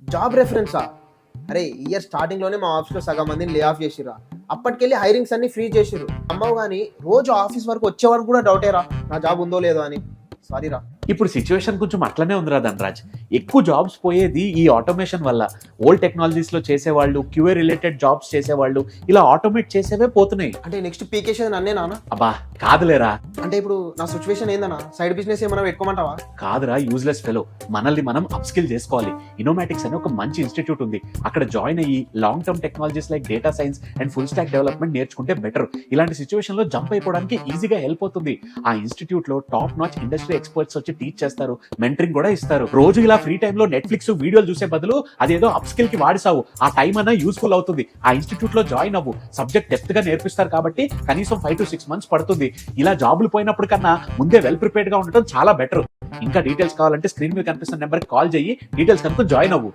Job రెఫరెన్సా? అరే year starting లోనే మా ఆఫీస్ లో సగం మందిని లే ఆఫ్ చేసిర్రా. అప్పటికెళ్ళి హైరింగ్స్ అన్ని ఫ్రీ చేసిర్రు. అమ్మవు కానీ రోజు ఆఫీస్ వరకు వచ్చే వరకు కూడా డౌటేరా నా జాబ్ ఉందో లేదో అని. సారీ రా. ఇప్పుడు సిచ్యువేషన్ కొంచెం అట్లనే ఉందిరా ధనరాజ్. ఎక్కువ జాబ్స్ పోయేది ఈ ఆటోమేషన్ వల్ల. ఓల్డ్ టెక్నాలజీస్ లో చేసేవాళ్ళు, క్యూఏ రిలేటెడ్ జాబ్స్ చేసేవాళ్ళు ఇలా ఆటోమేట్ చేసేవే పోతున్నాయి. అంటే నెక్స్ట్ పీకేషన్ అన్నే నానా? అబ్బా కాదులేరా. అంటే ఇప్పుడు నా సిచ్యువేషన్ ఏందన్నా, సైడ్ బిజినెస్ ఏమైనా పెట్టుకోమంటావా? కాదురా యూజ్లెస్ ఫెలో, మనల్ని మనం అప్ స్కిల్ చేసుకోవాలి. ఇన్నోమాటిక్స్ అనే ఒక మంచి ఇన్స్టిట్యూట్ ఉంది, అక్కడ జాయిన్ అయ్యి long term technologies like data science and full stack development నేర్చుకుంటే బెటర్. ఇలాంటి సిచ్యువేషన్ లో జంప్ అయిపోవడానికి ఈజీగా హెల్ప్ అవుతుంది. ఆ ఇన్స్టిట్యూట్ లో టాప్ నాచ్ ఇండస్ట్రీ ఎక్స్పర్ట్స్ వచ్చి టీచ్ చేస్తారు, మెంటరింగ్ కూడా ఇస్తారు. రోజు ఇలా ఫ్రీ టైమ్ లో నెట్ఫ్లిక్స్ వీడియోలు చూసే బదులు అదేదో అప్ స్కిల్ కి వాడిసావు, ఆ టైం అన్నా యూస్ఫుల్ అవుతుంది. ఆ ఇన్స్టిట్యూట్ లో జాయిన్ అవ్వు, సబ్జెక్ట్ డెప్త్ గా నేర్పిస్తారు కాబట్టి కనీసం 5 to 6 months పడుతుంది. ఇలా జాబులు పోయినప్పుడు కన్నా ముందే వెల్ ప్రిపేర్డ్ గా ఉండటం చాలా బెటర్. ఇంకా డీటెయిల్స్ కావాలంటే స్క్రీన్ మీద కనిపిస్తున్న నెంబర్ కి కాల్ చేయి, డీటెయిల్స్ కనుక జాయిన్ అవ్వు.